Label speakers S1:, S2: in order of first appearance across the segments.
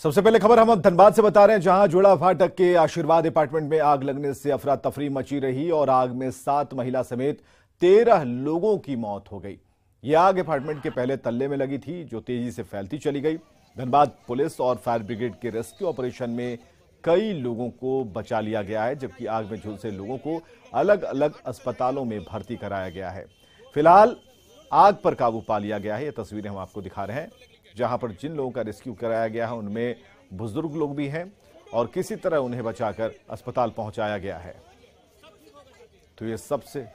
S1: सबसे पहले खबर हम धनबाद से बता रहे हैं, जहां जोड़ा फाटक के आशीर्वाद अपार्टमेंट में आग लगने से अफरा तफरी मची रही और आग में 7 महिला समेत 13 लोगों की मौत हो गई। यह आग अपार्टमेंट के पहले तल्ले में लगी थी, जो तेजी से फैलती चली गई। धनबाद पुलिस और फायर ब्रिगेड के रेस्क्यू ऑपरेशन में कई लोगों को बचा लिया गया है, जबकि आग में झुलसे लोगों को अलग अलग अस्पतालों में भर्ती कराया गया है। फिलहाल आग पर काबू पा लिया गया है। ये तस्वीरें हम आपको दिखा रहे हैं, जहां पर जिन लोगों का रेस्क्यू कराया गया है उनमें बुजुर्ग लोग भी हैं और किसी तरह उन्हें बचाकर अस्पताल पहुंचाया गया है। तो ये सबसे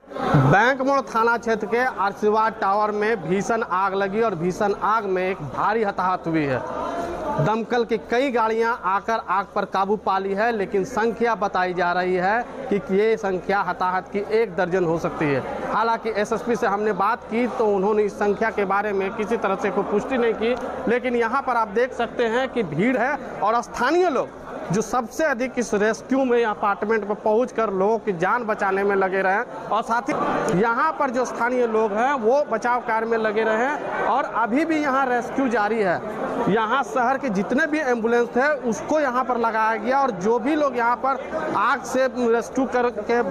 S2: बैंक मोड़ थाना क्षेत्र के आशीर्वाद टावर में भीषण आग लगी और भीषण आग में एक भारी हताहत हुई है। दमकल की कई गाड़ियां आकर आग पर काबू पा ली है, लेकिन संख्या बताई जा रही है कि ये संख्या हताहत की 1 दर्जन हो सकती है। हालांकि एसएसपी से हमने बात की तो उन्होंने इस संख्या के बारे में किसी तरह से कोई पुष्टि नहीं की, लेकिन यहाँ पर आप देख सकते हैं कि भीड़ है और स्थानीय लोग जो सबसे अधिक इस रेस्क्यू में अपार्टमेंट पर पहुंचकर लोगों की जान बचाने में लगे रहे और साथ ही यहाँ पर जो स्थानीय लोग हैं वो बचाव कार्य में लगे रहे और अभी भी यहाँ रेस्क्यू जारी है। यहाँ शहर के जितने भी एम्बुलेंस थे उसको यहाँ पर लगाया गया और जो भी लोग यहाँ पर आग से रेस्क्यू करके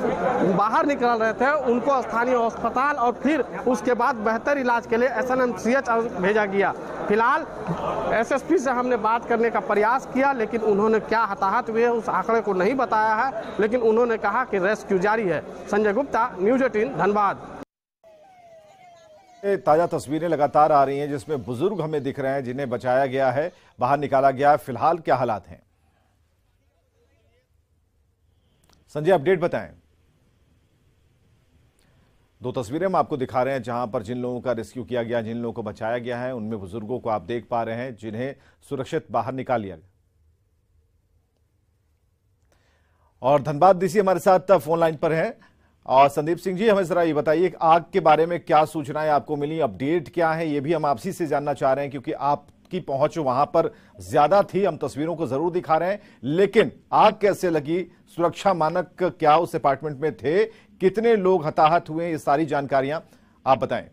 S2: बाहर निकल रहे थे उनको स्थानीय अस्पताल और फिर उसके बाद बेहतर इलाज के लिए SNMCH भेजा गया। फिलहाल एसएसपी से हमने बात करने का प्रयास किया, लेकिन उन्होंने क्या हताहत हुए उस आंकड़े को नहीं बताया है, लेकिन उन्होंने कहा कि रेस्क्यू जारी है। संजय गुप्ता, न्यूज़ 18 धनबाद।
S1: ताजा तस्वीरें लगातार आ रही हैं जिसमें बुजुर्ग हमें दिख रहे हैं जिन्हें बचाया गया है, बाहर निकाला गया है। फिलहाल क्या हालात हैं, संजय अपडेट बताएं। 2 तस्वीरें हम आपको दिखा रहे हैं जहां पर जिन लोगों का रेस्क्यू किया गया, जिन लोगों को बचाया गया है, उनमें बुजुर्गों को आप देख पा रहे हैं जिन्हें सुरक्षित बाहर निकाल लिया गया। और धनबाद डीसी हमारे साथ फोन लाइन पर हैं और संदीप सिंह जी, हमें जरा ये बताइए आग के बारे में क्या सूचनाएं आपको मिली, अपडेट क्या है, ये भी हम आपसी से जानना चाह रहे हैं क्योंकि आपकी पहुंच वहां पर ज्यादा थी। हम तस्वीरों को जरूर दिखा रहे हैं, लेकिन आग कैसे लगी, सुरक्षा मानक क्या उस अपार्टमेंट में थे, कितने लोग हताहत हुए, ये सारी जानकारियां आप बताएं।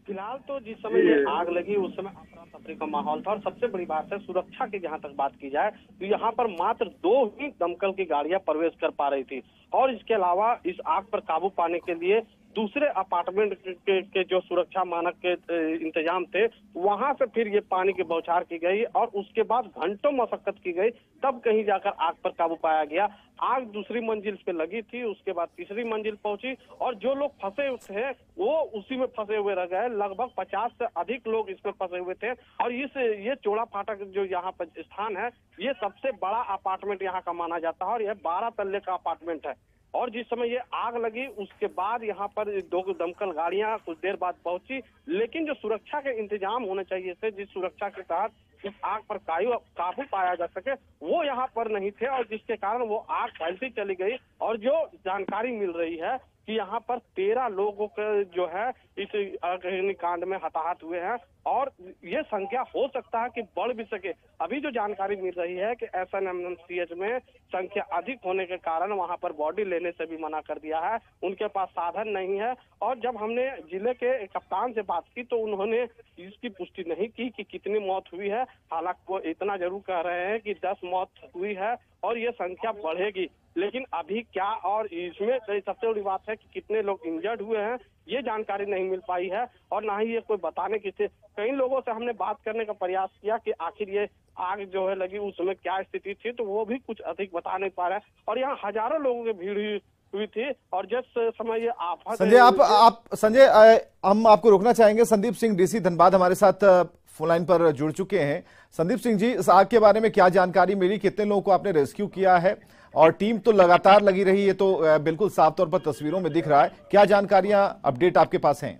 S3: फिलहाल तो जिस समय ये आग लगी उस समय अफरा तफरी का माहौल था और सबसे बड़ी बात है सुरक्षा की जहां तक बात की जाए तो यहाँ पर मात्र 2 ही दमकल की गाड़ियां प्रवेश कर पा रही थी और इसके अलावा इस आग पर काबू पाने के लिए दूसरे अपार्टमेंट के जो सुरक्षा मानक के इंतजाम थे वहां से फिर ये पानी की बौछार की गई और उसके बाद घंटों मशक्कत की गई, तब कहीं जाकर आग पर काबू पाया गया। आग दूसरी मंजिल पे लगी थी, उसके बाद तीसरी मंजिल पहुंची और जो लोग फंसे थे वो उसी में फंसे हुए रह गए। लगभग 50 से अधिक लोग इसमें फंसे हुए थे और ये जोड़ा फाटक जो यहाँ पर स्थान है ये सबसे बड़ा अपार्टमेंट यहाँ का माना जाता है और यह 12 तल्ले का अपार्टमेंट है। और जिस समय ये आग लगी उसके बाद यहाँ पर 2 दमकल गाड़ियां कुछ देर बाद पहुंची, लेकिन जो सुरक्षा के इंतजाम होने चाहिए थे, जिस सुरक्षा के तहत इस आग पर काबू पाया जा सके वो यहाँ पर नहीं थे और जिसके कारण वो आग फैलती चली गई। और जो जानकारी मिल रही है कि यहाँ पर 13 लोगों के जो है इस अग्निकांड में हताहत हुए हैं और ये संख्या हो सकता है कि बढ़ भी सके। अभी जो जानकारी मिल रही है कि SNMCH में संख्या अधिक होने के कारण वहां पर बॉडी लेने से भी मना कर दिया है, उनके पास साधन नहीं है। और जब हमने जिले के कप्तान से बात की तो उन्होंने इसकी पुष्टि नहीं की कि कितनी मौत हुई है। हालांकि वो इतना जरूर कह रहे हैं कि 10 मौत हुई है और ये संख्या बढ़ेगी, लेकिन अभी क्या और इसमें सबसे बड़ी बात है कि कितने लोग इंजर्ड हुए हैं ये जानकारी नहीं मिल पाई है और ना ही ये कोई बताने की थी। कई लोगों से हमने बात करने का प्रयास किया कि आखिर ये आग जो है लगी उस समय क्या स्थिति थी, तो वो भी कुछ अधिक बता नहीं पा रहे हैं और यहाँ हजारों लोगों की भीड़ हुई थी। और जिस समय ये आफत
S1: संजय हम आपको रोकना चाहेंगे। संदीप सिंह डीसी धनबाद हमारे साथ फोन लाइन पर जुड़ चुके हैं। संदीप सिंह जी, इस आग के बारे में क्या जानकारी मिली, कितने लोगों को आपने रेस्क्यू किया है और टीम तो लगातार लगी रही है, तो बिल्कुल साफ तौर पर तस्वीरों में दिख रहा है, क्या जानकारियां अपडेट आपके पास हैं?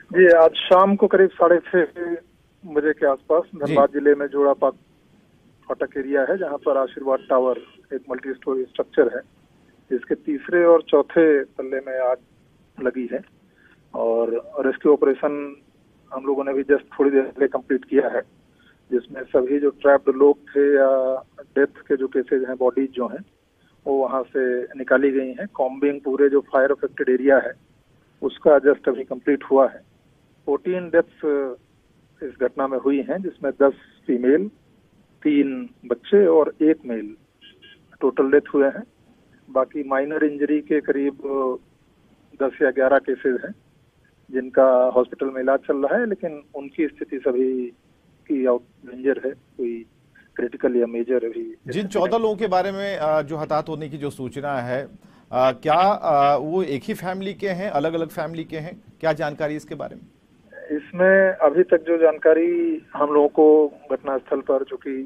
S4: जी, आज शाम को करीब 6:30 बजे के आसपास धनबाद जिले में जोड़ा फाटक एरिया है जहां पर आशीर्वाद टावर एक मल्टी स्टोरी स्ट्रक्चर है, इसके तीसरे और चौथे तल्ले में आग लगी है और रेस्क्यू ऑपरेशन हम लोगों ने भी जस्ट थोड़ी देर पहले कंप्लीट किया है, जिसमें सभी जो ट्रैप्ड लोग थे या डेथ के जो केसेज हैं, बॉडीज जो हैं वो वहां से निकाली गई हैं। कॉम्बिंग पूरे जो फायर अफेक्टेड एरिया है उसका जस्ट अभी कंप्लीट हुआ है। 14 डेथ्स इस घटना में हुई हैं, जिसमें 10 फीमेल, 3 बच्चे और 1 मेल टोटल डेथ हुए हैं। बाकी माइनर इंजरी के करीब 10 या 11 केसेस हैं जिनका हॉस्पिटल में इलाज चल रहा है, लेकिन उनकी स्थिति सभी की आउट डेंजर है, कोई क्रिटिकल या मेजर अभी।
S1: जिन 14 लोगों के बारे में जो हताहत होने की जो सूचना है, क्या वो एक ही फैमिली के हैं, अलग अलग फैमिली के हैं, क्या जानकारी इसके बारे में?
S4: इसमें अभी तक जो जानकारी हम लोगों को घटनास्थल पर, जो कि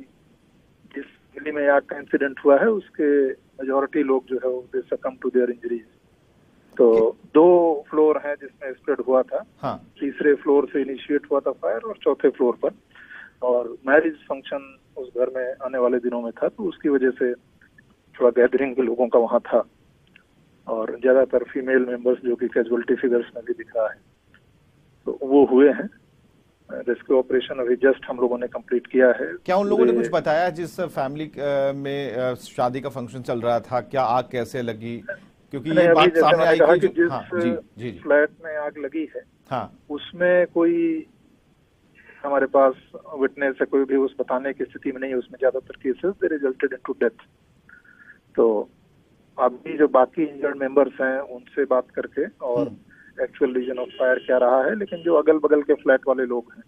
S4: जिस दिल्ली में आग का इंसिडेंट हुआ है, उसके मेजॉरिटी लोग जो है वो दे सकम टू देयर इंजरीज। तो 2 फ्लोर हैं जिसमें स्प्रेड हुआ था।
S1: हाँ।
S4: तीसरे फ्लोर से इनिशिएट हुआ था फायर और चौथे फ्लोर पर, और मैरिज फंक्शन उस घर में आने वाले दिनों में था, तो उसकी वजह से थोड़ा गैदरिंग के लोगों का वहां था, और ज्यादातर फीमेल मेंबर्स जो कि कैजुअलिटी फिगर्स में भी दिख रहा है, तो वो हुए हैं। रेस्क्यू ऑपरेशन अभी जस्ट हम लोगों ने कंप्लीट किया है।
S1: क्या उन लोगों ने कुछ बताया जिस फैमिली में शादी का फंक्शन चल रहा था, क्या आग कैसे लगी? क्योंकि ये बात सामने आई कि जिस
S4: फ्लैट में आग लगी है,
S1: हाँ,
S4: उसमें कोई हमारे पास विटनेस है कोई भी उस बताने की स्थिति में नहीं है। उसमें ज्यादातर cases they resulted into death. तो अभी जो बाकी इंजर्ड मेंबर्स हैं उनसे बात करके और एक्चुअल रीजन ऑफ फायर क्या रहा है, लेकिन जो अगल बगल के फ्लैट वाले लोग हैं,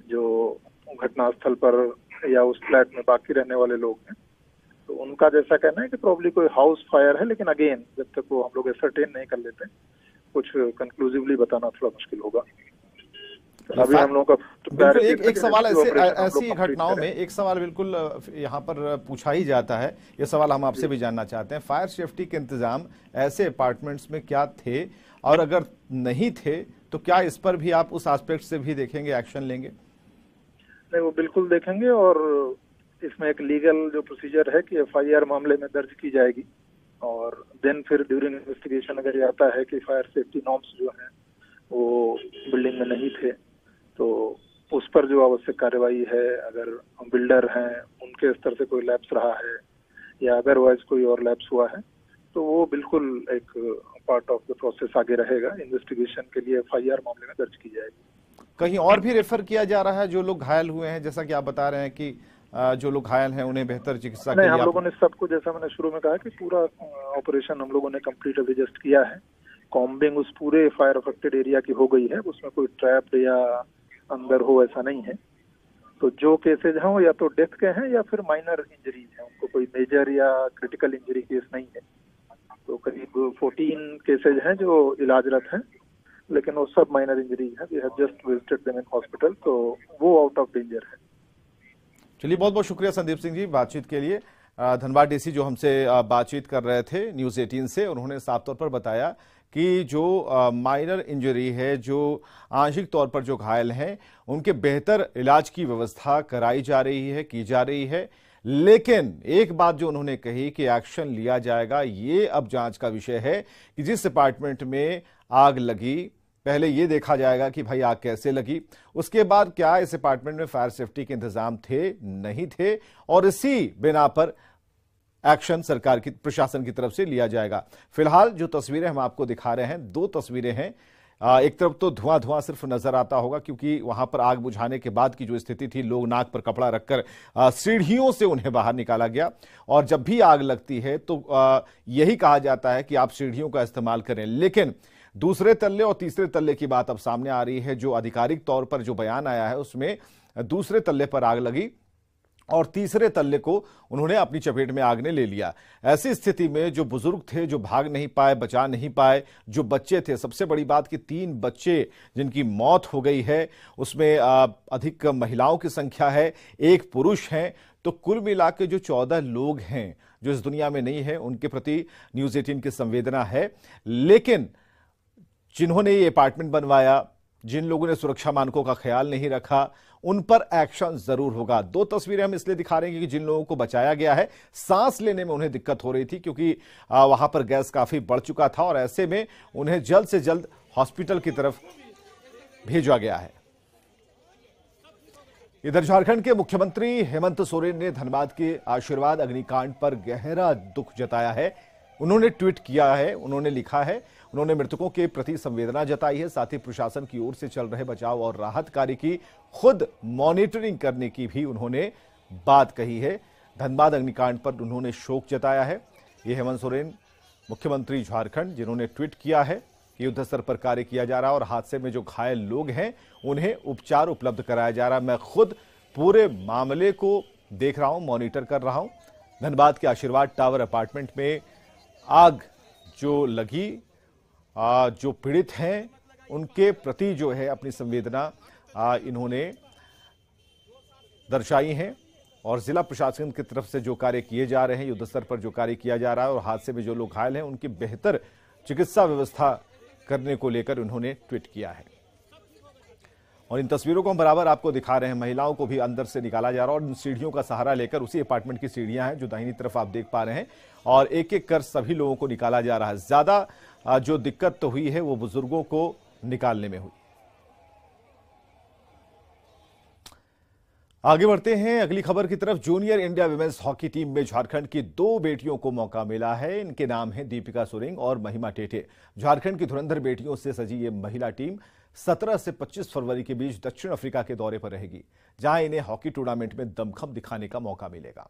S4: जो घटनास्थल पर या उस फ्लैट में बाकी रहने वाले लोग हैं, तो उनका जैसा कहना है कि प्रॉब्ली कोई हाउस फायर है, लेकिन अगेन जब तक वो हम लोग एसरटेन नहीं कर लेते कुछ कंक्लूसिवली बताना थोड़ा मुश्किल होगा। तो अभी हम लोग का
S1: एक सवाल ऐसी घटनाओं में एक सवाल बिल्कुल यहाँ पर पूछा ही जाता है, ये सवाल हम आपसे भी जानना चाहते हैं, फायर सेफ्टी के इंतजाम ऐसे अपार्टमेंट्स में क्या थे, और अगर नहीं थे तो क्या इस पर भी आप उस एस्पेक्ट से भी देखेंगे, एक्शन लेंगे?
S4: नहीं, वो बिल्कुल देखेंगे, और इसमें एक लीगल जो प्रोसीजर है कि एफआईआर मामले में दर्ज की जाएगी, और देन फिर ड्यूरिंग इन्वेस्टिगेशन अगर ये आता है कि फायर सेफ्टी नॉर्म्स जो हैं वो बिल्डिंग में नहीं थे, तो उस पर जो आवश्यक कार्रवाई है, अगर बिल्डर हैं उनके स्तर से कोई लैप्स रहा है या अदरवाइज कोई और लैप्स हुआ है, तो वो बिल्कुल एक पार्ट ऑफ द प्रोसेस आगे रहेगा। इन्वेस्टिगेशन के लिए एफआईआर मामले में दर्ज की जाएगी।
S1: कहीं और भी रेफर किया जा रहा है जो लोग घायल हुए हैं, जैसा कि आप बता रहे हैं कि जो लोग घायल हैं उन्हें बेहतर चिकित्सा के लिए
S4: हम लोगों ने सबको, जैसा मैंने शुरू में कहा कि पूरा ऑपरेशन हम लोगों ने कंप्लीट अभी जस्ट किया है। कॉम्बिंग उस पूरे फायर अफेक्टेड एरिया की हो गई है, उसमें कोई ट्रैप या अंदर हो ऐसा नहीं है। तो जो केसेज हैं वो या तो डेथ के हैं या फिर माइनर इंजरीज हैं, उनको कोई मेजर या क्रिटिकल इंजरी केस नहीं है। तो करीब 14 केसेज हैं जो इलाजरत हैं, लेकिन वो सब माइनर इंजरीज हैं। We have just visited them in hospital, तो वो आउट ऑफ डेंजर है।
S1: चलिए, बहुत बहुत शुक्रिया संदीप सिंह जी बातचीत के लिए। धनबाद डीसी जो हमसे बातचीत कर रहे थे न्यूज़ 18 से, उन्होंने साफ तौर पर बताया कि जो माइनर इंजरी है, जो आंशिक तौर पर जो घायल हैं, उनके बेहतर इलाज की व्यवस्था कराई जा रही है, की जा रही है। लेकिन एक बात जो उन्होंने कही कि एक्शन लिया जाएगा, ये अब जांच का विषय है कि जिस अपार्टमेंट में आग लगी, पहले ये देखा जाएगा कि भाई आग कैसे लगी, उसके बाद क्या इस अपार्टमेंट में फायर सेफ्टी के इंतजाम थे, नहीं थे, और इसी बिना पर एक्शन सरकार की, प्रशासन की तरफ से लिया जाएगा। फिलहाल जो तस्वीरें हम आपको दिखा रहे हैं, 2 तस्वीरें हैं। एक तरफ तो धुआं सिर्फ नजर आता होगा क्योंकि वहां पर आग बुझाने के बाद की जो स्थिति थी, लोग नाक पर कपड़ा रखकर सीढ़ियों से उन्हें बाहर निकाला गया। और जब भी आग लगती है तो यही कहा जाता है कि आप सीढ़ियों का इस्तेमाल करें, लेकिन दूसरे तल्ले और तीसरे तल्ले की बात अब सामने आ रही है। जो आधिकारिक तौर पर जो बयान आया है उसमें दूसरे तल्ले पर आग लगी और तीसरे तल्ले को उन्होंने अपनी चपेट में आग ने ले लिया। ऐसी स्थिति में जो बुजुर्ग थे, जो भाग नहीं पाए, बचा नहीं पाए, जो बच्चे थे, सबसे बड़ी बात कि 3 बच्चे जिनकी मौत हो गई है, उसमें अधिक महिलाओं की संख्या है, 1 पुरुष है। तो कुल मिला के जो 14 लोग हैं जो इस दुनिया में नहीं है, उनके प्रति न्यूज़ 18 की संवेदना है। लेकिन जिन्होंने ये अपार्टमेंट बनवाया, जिन लोगों ने सुरक्षा मानकों का ख्याल नहीं रखा, उन पर एक्शन जरूर होगा। 2 तस्वीरें हम इसलिए दिखा रहे हैं कि जिन लोगों को बचाया गया है, सांस लेने में उन्हें दिक्कत हो रही थी क्योंकि वहां पर गैस काफी बढ़ चुका था और ऐसे में उन्हें जल्द से जल्द हॉस्पिटल की तरफ भेजा गया है। इधर झारखंड के मुख्यमंत्री हेमंत सोरेन ने धनबाद के आशीर्वाद अग्निकांड पर गहरा दुख जताया है। उन्होंने ट्वीट किया है, उन्होंने लिखा है, उन्होंने मृतकों के प्रति संवेदना जताई है। साथ ही प्रशासन की ओर से चल रहे बचाव और राहत कार्य की खुद मॉनिटरिंग करने की भी उन्होंने बात कही है। धनबाद अग्निकांड पर उन्होंने शोक जताया है। ये हेमंत सोरेन, मुख्यमंत्री झारखंड, जिन्होंने ट्वीट किया है कि युद्ध स्तर पर कार्य किया जा रहा है और हादसे में जो घायल लोग हैं उन्हें उपचार उपलब्ध कराया जा रहा है। मैं खुद पूरे मामले को देख रहा हूं, मॉनिटर कर रहा हूं। धनबाद के आशीर्वाद टावर अपार्टमेंट में आग जो लगी, जो पीड़ित हैं उनके प्रति जो है अपनी संवेदना इन्होंने दर्शाई है और जिला प्रशासन की तरफ से जो कार्य किए जा रहे हैं, युद्ध स्तर पर जो कार्य किया जा रहा है और हादसे में जो लोग घायल हैं उनकी बेहतर चिकित्सा व्यवस्था करने को लेकर उन्होंने ट्वीट किया है। और इन तस्वीरों को हम बराबर आपको दिखा रहे हैं। महिलाओं को भी अंदर से निकाला जा रहा है और इन सीढ़ियों का सहारा लेकर, उसी अपार्टमेंट की सीढ़ियां हैं जो दाहिनी तरफ आप देख पा रहे हैं, और एक एक कर सभी लोगों को निकाला जा रहा है। ज्यादा जो दिक्कत तो हुई है वो बुजुर्गों को निकालने में हुई। आगे बढ़ते हैं अगली खबर की तरफ। Junior India women's hockey team में झारखंड की 2 बेटियों को मौका मिला है। इनके नाम हैं दीपिका सुरेंग और महिमा टेटे। झारखंड की धुरंधर बेटियों से सजी ये महिला टीम 17 से 25 फरवरी के बीच दक्षिण अफ्रीका के दौरे पर रहेगी, जहां इन्हें हॉकी टूर्नामेंट में दमखम दिखाने का मौका मिलेगा।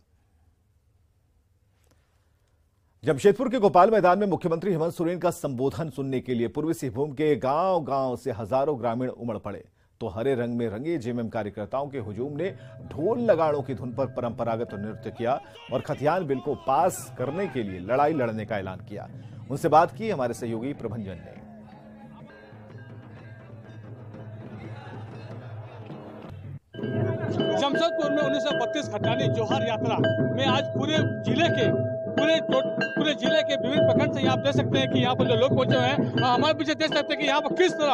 S1: जमशेदपुर के गोपाल मैदान में मुख्यमंत्री हेमंत सोरेन का संबोधन सुनने के लिए पूर्वी सिंहभूम के गांव-गांव से हजारों ग्रामीण उमड़ पड़े, तो हरे रंग में रंगे जेएमएम कार्यकर्ताओं के हुजूम ने ढोल नगाड़ों की धुन पर परंपरागत नृत्य किया और खतियान बिल को पास करने के लिए लड़ाई लड़ने का ऐलान किया। उनसे बात की हमारे सहयोगी प्रभंजन ने।
S5: जमशेदपुर में 1932 खटानी जोहार यात्रा में आज पूरे जिले के विभिन्न प्रखंड से आप देख सकते हैं कि यहाँ पर जो लोग पहुंचे हुए हैं। हमारे पीछे देख सकते हैं कि यहाँ पर किस तरह,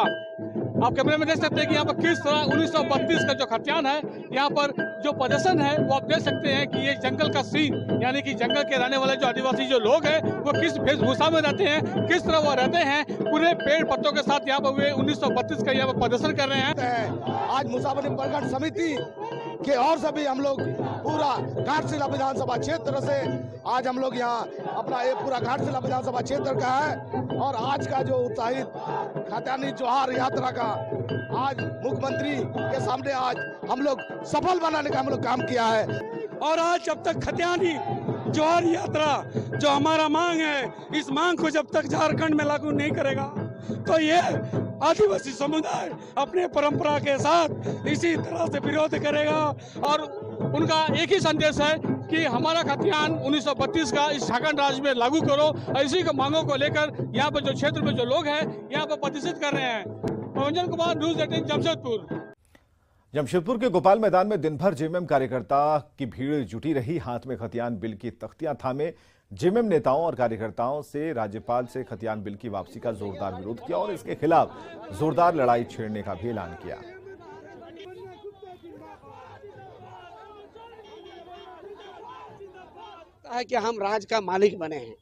S5: आप कैमरे में देख सकते हैं कि यहाँ पर किस तरह 1932 का जो खतियान है, यहाँ पर जो प्रदर्शन है वो आप देख सकते हैं कि ये जंगल का सीन, यानी कि जंगल के रहने वाले जो आदिवासी जो लोग हैं वो किस वेशभूषा में रहते हैं, किस तरह वो रहते हैं, पूरे पेड़ पत्तों के साथ यहाँ पर वे 1932 का यहाँ पर प्रदर्शन कर रहे हैं।
S6: आज मुसाफरी प्रखंड समिति के और सभी हम लोग पूरा घाटशिला विधानसभा क्षेत्र से आज हम लोग यहाँ अपना ये पूरा घाटशिला विधानसभा क्षेत्र का है और आज का जो उत्साहित खतियानी जोहार यात्रा का आज मुख्यमंत्री के सामने आज हम लोग सफल बनाने का हम लोग काम किया है।
S5: और आज जब तक खतियानी जोहार यात्रा जो हमारा मांग है, इस मांग को जब तक झारखंड में लागू नहीं करेगा तो ये आदिवासी समुदाय अपने परंपरा के साथ इसी तरह से विरोध करेगा। और उनका एक ही संदेश है कि हमारा खतियान 1932 का इस झारखंड राज्य में लागू करो। इसी के मांगों को लेकर यहाँ पर जो क्षेत्र में जो लोग हैं यहाँ पर प्रतिषेध कर रहे हैं। प्रभंजन कुमार, न्यूज़ 18 जमशेदपुर।
S1: जमशेदपुर के गोपाल मैदान में दिन भर जेएमएम कार्यकर्ता की भीड़ जुटी रही। हाथ में खतियान बिल की तख्तियां थामे जेएमएम नेताओं और कार्यकर्ताओं से राज्यपाल से खतियान बिल की वापसी का जोरदार विरोध किया और इसके खिलाफ जोरदार लड़ाई छेड़ने का भी ऐलान किया।
S7: है कि हम राज्य का मालिक बने हैं,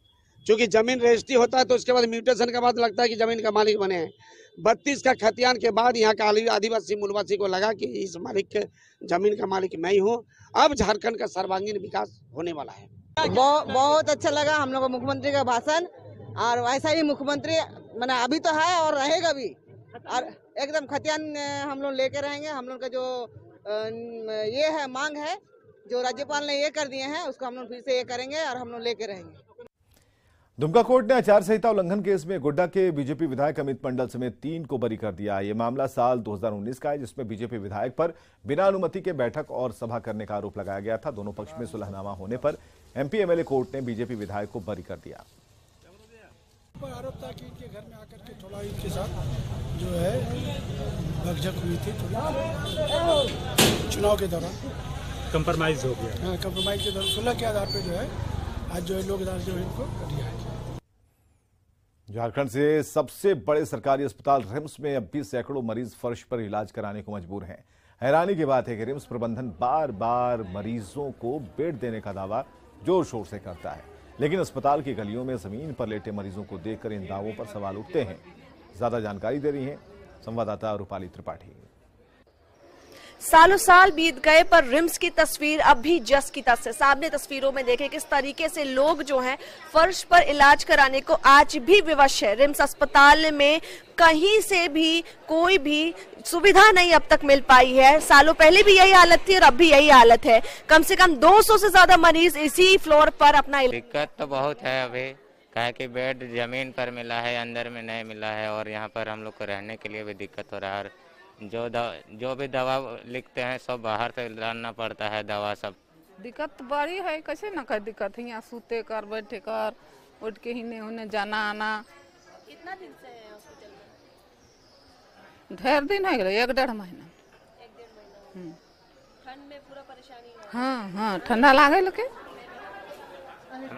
S7: क्योंकि जमीन रजिस्ट्री होता है तो उसके बाद म्यूटेशन के बाद लगता है कि जमीन का मालिक बने हैं। 32 का खतियान के बाद यहाँ का आदिवासी मूलवासी को लगा कि इस मालिक के जमीन का मालिक मैं ही हूँ। अब झारखंड का सर्वांगीण विकास होने वाला है।
S8: बहुत अच्छा लगा हम लोग को मुख्यमंत्री का भाषण, और वैसा ही मुख्यमंत्री मैंने अभी तो है और रहेगा भी, और एकदम खतियान हम लोग लेके रहेंगे। हम लोग का जो ये है मांग है जो राज्यपाल ने ये कर दिए हैं उसको हम लोग फिर से ये करेंगे और हम लोग लेके रहेंगे।
S1: दुमका कोर्ट ने आचार संहिता उल्लंघन केस में गोड्डा के बीजेपी विधायक अमित मंडल समेत 3 को बरी कर दिया। यह मामला साल 2019 का है, जिसमें बीजेपी विधायक पर बिना अनुमति के बैठक और सभा करने का आरोप लगाया गया था। दोनों पक्ष में सुलहनामा होने पर एमपी एमएलए कोर्ट ने बीजेपी विधायक को बरी कर दिया।
S9: आरोप था कि इनके घर में आकर के थोड़ा इनके साथ जो है भगझक हुई थी, चुनाव के दौरान
S5: कंप्रोमाइज हो गया।
S9: हाँ, कंप्रोमाइज के दौरान 16 के आधार पे जो है आज जो है लोग अदालत जो है इनको दिया है।
S1: झारखंड से सबसे बड़े सरकारी अस्पताल रिम्स में अब भी सैकड़ों मरीज फर्श पर इलाज कराने को मजबूर हैं। हैरानी की बात है कि रिम्स प्रबंधन बार बार मरीजों को बेड देने का दावा जोर शोर से करता है, लेकिन अस्पताल की गलियों में जमीन पर लेटे मरीजों को देखकर इन दावों पर सवाल उठते हैं। ज्यादा जानकारी दे रही हैं संवाददाता रूपाली त्रिपाठी।
S10: सालों साल बीत गए पर रिम्स की तस्वीर अब भी जस की तस है। सामने तस्वीरों में देखें किस तरीके से लोग जो हैं फर्श पर इलाज कराने को आज भी विवश है। रिम्स अस्पताल में कहीं से भी कोई भी सुविधा नहीं अब तक मिल पाई है। सालों पहले भी यही हालत थी और अब भी यही हालत है। कम से कम 200 से ज्यादा मरीज इसी फ्लोर पर अपना
S11: दिक्कत तो बहुत है अभी, क्या कि बेड जमीन पर मिला है, अंदर में नहीं मिला है और यहाँ पर हम लोग को रहने के लिए भी दिक्कत हो रहा है। जो भी दवा लिखते हैं सब बाहर से लाना पड़ता है दवा सब।
S12: दिक्कत बड़ी है, कैसे ना कर दिक्कत है। यहाँ सूते कर बैठे कर उठ के हिने होने जाना आना।
S10: कितना दिन से है हॉस्पिटल में?
S12: ढेर दिन हो गए, 1-1.5 महीना।
S10: 1-1.5 महीना। ठंड में पूरा परेशानी है।
S12: हाँ ठंडा लागे लगे।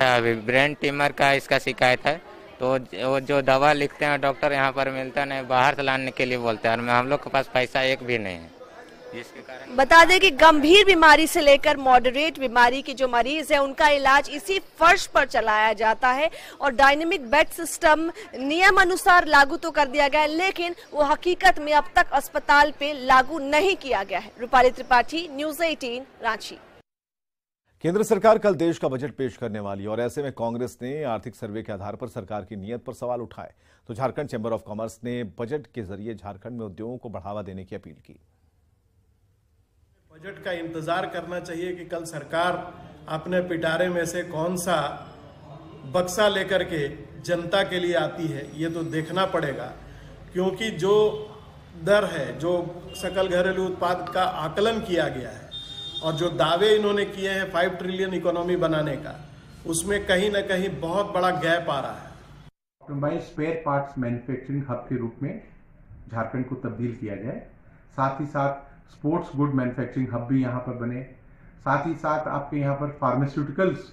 S11: अभी ब्रेन ट्यूमर का इसका शिकायत है, तो वो जो दवा लिखते हैं डॉक्टर यहाँ पर मिलता नहीं, बाहर से लाने के लिए बोलते हैं और हम लोग के पास पैसा एक भी नहीं है, जिसके कारण।
S10: बता दें कि गंभीर बीमारी से लेकर मॉडरेट बीमारी के जो मरीज है उनका इलाज इसी फर्श पर चलाया जाता है और डायनेमिक बेड सिस्टम नियम अनुसार लागू तो कर दिया गया है, लेकिन वो हकीकत में अब तक अस्पताल पे लागू नहीं किया गया है। रूपाली त्रिपाठी, न्यूज़ 18, रांची।
S1: केंद्र सरकार कल देश का बजट पेश करने वाली है और ऐसे में कांग्रेस ने आर्थिक सर्वे के आधार पर सरकार की नीयत पर सवाल उठाए तो झारखंड चैंबर ऑफ कॉमर्स ने बजट के जरिए झारखंड में उद्योगों को बढ़ावा देने की अपील की।
S13: बजट का इंतजार करना चाहिए कि कल सरकार अपने पिटारे में से कौन सा बक्सा लेकर के जनता के लिए आती है, ये तो देखना पड़ेगा, क्योंकि जो दर है, जो सकल घरेलू उत्पाद का आकलन किया गया है और जो दावे इन्होंने किए हैं 5 ट्रिलियन इकोनॉमी बनाने का, उसमें कहीं ना कहीं बहुत बड़ा गैप आ रहा है।
S14: Automobile spare parts manufacturing hub के रूप में झारखंड को तब्दील किया जाए, साथ ही साथ स्पोर्ट्स गुड मैन्युफैक्चरिंग हब भी यहाँ पर बने, साथ ही साथ आपके यहाँ पर फार्मास्यूटिकल्स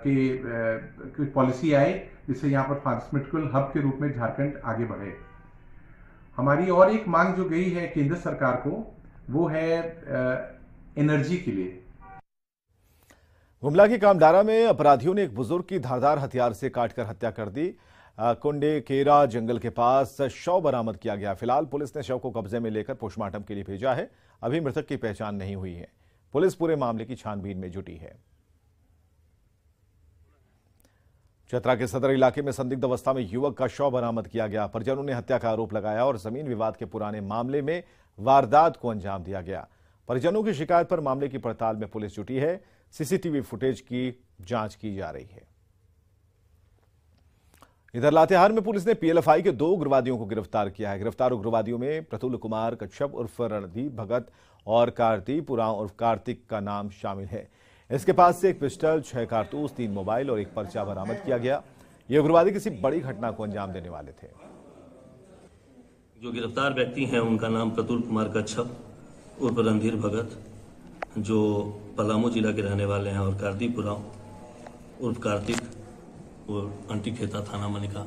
S14: की पॉलिसी आए जिससे यहाँ पर फार्मास्यूटिकल हब के रूप में झारखंड आगे बढ़े। हमारी और एक मांग जो गई है केंद्र सरकार को, वो है एनर्जी के लिए।
S1: गुमला के कामडारा में अपराधियों ने एक बुजुर्ग की धारदार हथियार से काटकर हत्या कर दी। कुंडे केरा जंगल के पास शव बरामद किया गया। फिलहाल पुलिस ने शव को कब्जे में लेकर पोस्टमार्टम के लिए भेजा है। अभी मृतक की पहचान नहीं हुई है। पुलिस पूरे मामले की छानबीन में जुटी है। चतरा के सदर इलाके में संदिग्ध अवस्था में युवक का शव बरामद किया गया। परिजनों ने हत्या का आरोप लगाया और जमीन विवाद के पुराने मामले में वारदात को अंजाम दिया गया। परिजनों की शिकायत पर मामले की पड़ताल में पुलिस जुटी है। सीसीटीवी फुटेज की जांच की जा रही है। इधर लातेहार में पुलिस ने पीएलएफआई के 2 उग्रवादियों को गिरफ्तार किया है। गिरफ्तार उग्रवादियों में प्रफुल्ल कुमार कच्छप उर्फ रणदीप भगत और कार्तिक उरांव उर्फ कार्तिक का नाम शामिल है। इसके पास से एक पिस्टल, 6 कारतूस, 3 मोबाइल और एक पर्चा बरामद किया गया। ये उग्रवादी किसी बड़ी घटना को अंजाम देने वाले थे।
S15: जो गिरफ्तार व्यक्ति हैं उनका नाम प्रफुल्ल कुमार कच्छप उर्फ रणधीर भगत, जो पलामू जिला के रहने वाले हैं, और कार्तिक उरांव उर्फ कार्तिक और अंटीखेता थाना मनिका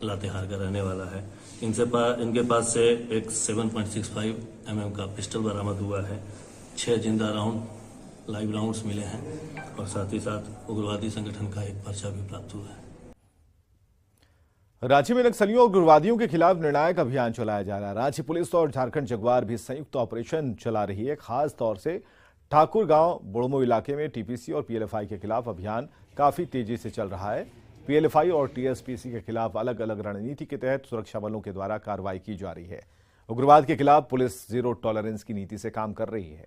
S15: लातेहार का रहने वाला है। इनके पास से एक 7.65 mm का पिस्टल बरामद हुआ है। 6 जिंदा राउंड लाइव राउंड्स मिले हैं और साथ ही साथ उग्रवादी संगठन का एक पर्चा भी प्राप्त हुआ है।
S1: रांची में नक्सलियों और उग्रवादियों के खिलाफ निर्णायक अभियान चलाया जा रहा है। रांची पुलिस और झारखंड जगुआर भी संयुक्त ऑपरेशन चला रही है। खास तौर से ठाकुर गांव बुड़मो इलाके में टीपीसी और पीएलएफआई के खिलाफ अभियान काफी तेजी से चल रहा है। पीएलएफआई और टीएसपीसी के खिलाफ अलग अलग रणनीति के तहत सुरक्षा बलों के द्वारा कार्रवाई की जा रही है। उग्रवाद के खिलाफ पुलिस जीरो टॉलरेंस की नीति से काम कर रही है।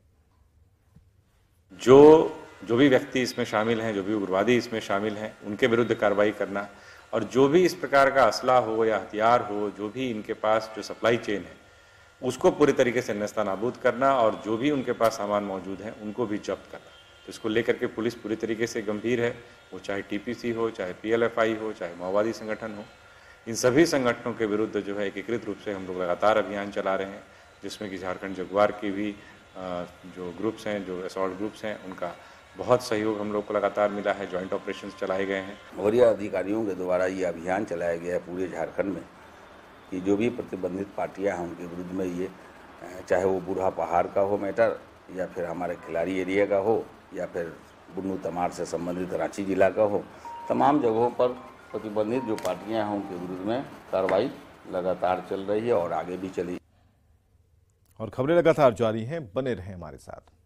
S16: जो भी व्यक्ति इसमें शामिल हैं, जो भी उग्रवादी इसमें शामिल हैं, उनके विरुद्ध कार्रवाई करना, और जो भी इस प्रकार का असला हो या हथियार हो, जो भी इनके पास जो सप्लाई चेन है, उसको पूरी तरीके से नेस्तनाबूद करना, और जो भी उनके पास सामान मौजूद है उनको भी जब्त करना। तो इसको लेकर के पुलिस पूरी तरीके से गंभीर है। वो चाहे टीपीसी हो, चाहे पीएलएफआई हो, चाहे माओवादी संगठन हो, इन सभी संगठनों के विरुद्ध जो है एकीकृत रूप से हम लोग लगातार अभियान चला रहे हैं, जिसमें कि झारखंड जगुआर की भी जो ग्रुप्स हैं, जो असॉल्ट ग्रुप्स हैं, उनका बहुत सहयोग हम लोग को लगातार मिला है। जॉइंट ऑपरेशंस चलाए गए हैं।
S17: वरीय अधिकारियों के द्वारा ये अभियान चलाया गया है पूरे झारखंड में कि जो भी प्रतिबंधित पार्टियां हैं उनके विरुद्ध में, ये चाहे वो बूढ़ा पहाड़ का हो मैटर, या फिर हमारे खिलाड़ी एरिया का हो, या फिर बुन्नू तमाड़ से संबंधित रांची जिला का हो, तमाम जगहों पर प्रतिबंधित जो पार्टियां हैं उनके विरुद्ध में कार्रवाई लगातार चल रही है और आगे भी चली।
S1: और खबरें लगातार जारी हैं, बने रहें हमारे साथ।